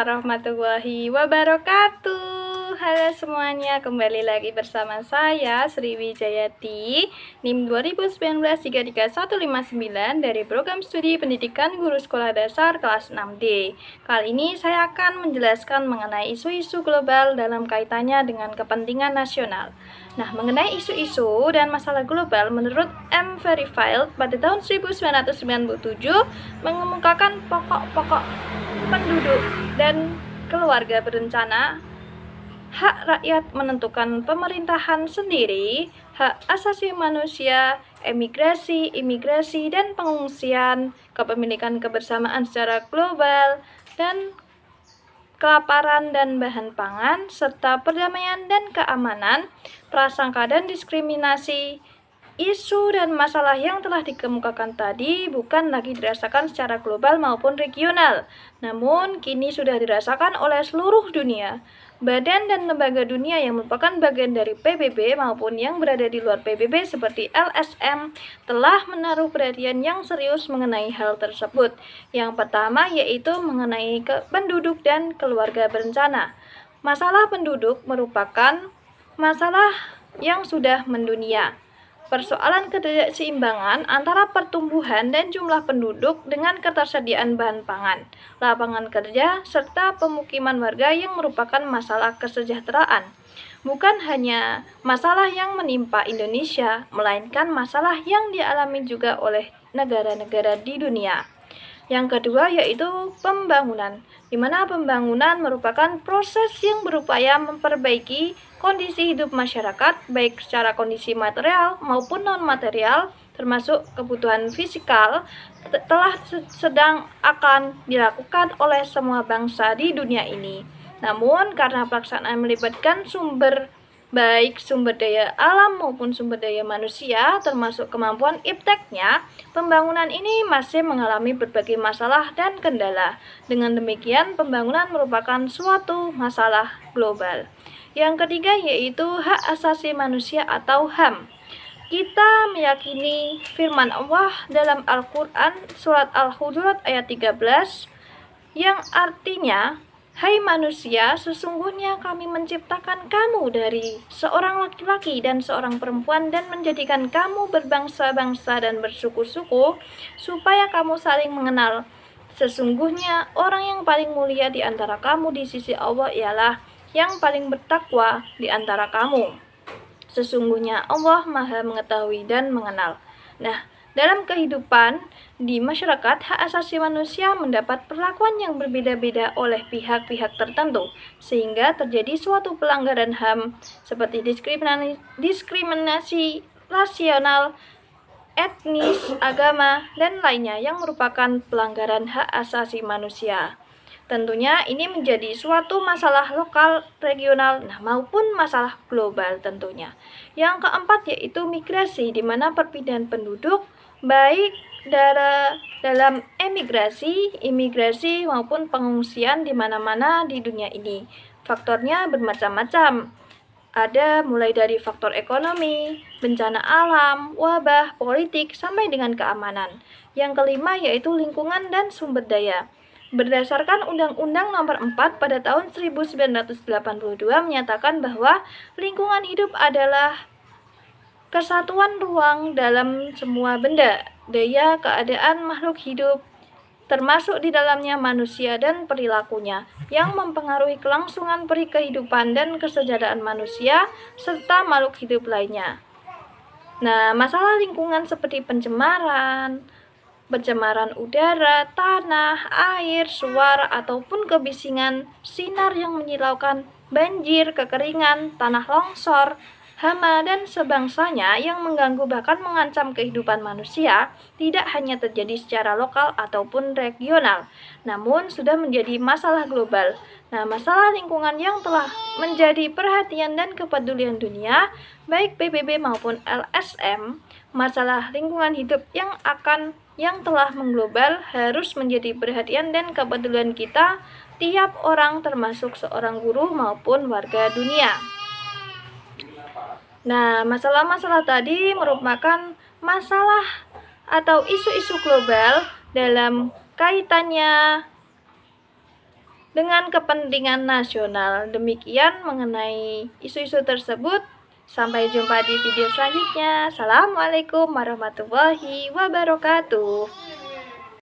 warahmatullahi wabarakatuh. Halo semuanya, kembali lagi bersama saya Sri Wijayati, NIM 2019-33159 dari Program Studi Pendidikan Guru Sekolah Dasar kelas 6D. Kali ini saya akan menjelaskan mengenai isu-isu global dalam kaitannya dengan kepentingan nasional. Nah, mengenai isu-isu dan masalah global, menurut M. Verifield pada tahun 1997 mengemukakan pokok-pokok penduduk dan keluarga berencana, hak rakyat menentukan pemerintahan sendiri, hak asasi manusia, imigrasi, dan pengungsian, kepemilikan kebersamaan secara global, dan kelaparan dan bahan pangan, serta perdamaian dan keamanan, prasangka dan diskriminasi. Isu dan masalah yang telah dikemukakan tadi bukan lagi dirasakan secara global maupun regional, namun kini sudah dirasakan oleh seluruh dunia. Badan dan lembaga dunia yang merupakan bagian dari PBB maupun yang berada di luar PBB seperti LSM telah menaruh perhatian yang serius mengenai hal tersebut. Yang pertama yaitu mengenai penduduk dan keluarga berencana. Masalah penduduk merupakan masalah yang sudah mendunia. Persoalan ketidakseimbangan antara pertumbuhan dan jumlah penduduk dengan ketersediaan bahan pangan, lapangan kerja, serta pemukiman warga yang merupakan masalah kesejahteraan. Bukan hanya masalah yang menimpa Indonesia, melainkan masalah yang dialami juga oleh negara-negara di dunia. Yang kedua yaitu pembangunan, di mana pembangunan merupakan proses yang berupaya memperbaiki kondisi hidup masyarakat, baik secara kondisi material maupun non-material, termasuk kebutuhan fisikal, telah sedang akan dilakukan oleh semua bangsa di dunia ini. Namun, karena pelaksanaan melibatkan baik sumber daya alam maupun sumber daya manusia, termasuk kemampuan ipteknya, pembangunan ini masih mengalami berbagai masalah dan kendala. Dengan demikian, pembangunan merupakan suatu masalah global. Yang ketiga yaitu hak asasi manusia atau HAM. Kita meyakini firman Allah dalam Al-Quran surat Al-Hujurat ayat 13 yang artinya, "Hai manusia, sesungguhnya kami menciptakan kamu dari seorang laki-laki dan seorang perempuan dan menjadikan kamu berbangsa-bangsa dan bersuku-suku supaya kamu saling mengenal. Sesungguhnya orang yang paling mulia di antara kamu di sisi Allah ialah yang paling bertakwa di antara kamu. Sesungguhnya Allah Maha mengetahui dan mengenal." Nah, dalam kehidupan di masyarakat, hak asasi manusia mendapat perlakuan yang berbeda-beda oleh pihak-pihak tertentu, sehingga terjadi suatu pelanggaran HAM seperti diskriminasi rasional, etnis, agama, dan lainnya yang merupakan pelanggaran hak asasi manusia. Tentunya ini menjadi suatu masalah lokal, regional, maupun masalah global tentunya. Yang keempat yaitu migrasi, di mana perpindahan penduduk baik dalam imigrasi maupun pengungsian di mana-mana di dunia ini. Faktornya bermacam-macam. Ada mulai dari faktor ekonomi, bencana alam, wabah, politik, sampai dengan keamanan. Yang kelima yaitu lingkungan dan sumber daya. Berdasarkan Undang-Undang Nomor 4 pada tahun 1982 menyatakan bahwa lingkungan hidup adalah kesatuan ruang dalam semua benda, daya, keadaan makhluk hidup, termasuk di dalamnya manusia dan perilakunya, yang mempengaruhi kelangsungan peri kehidupan dan kesejahteraan manusia, serta makhluk hidup lainnya. Nah, masalah lingkungan seperti pencemaran udara, tanah, air, suara, ataupun kebisingan, sinar yang menyilaukan, banjir, kekeringan, tanah longsor, hama, dan sebangsanya yang mengganggu bahkan mengancam kehidupan manusia tidak hanya terjadi secara lokal ataupun regional, namun sudah menjadi masalah global. Nah, masalah lingkungan yang telah menjadi perhatian dan kepedulian dunia, baik PBB maupun LSM, masalah lingkungan hidup yang telah mengglobal harus menjadi perhatian dan kepedulian kita tiap orang termasuk seorang guru maupun warga dunia. Nah, masalah-masalah tadi merupakan masalah atau isu-isu global dalam kaitannya dengan kepentingan nasional. Demikian mengenai isu-isu tersebut. Sampai jumpa di video selanjutnya. Assalamualaikum warahmatullahi wabarakatuh.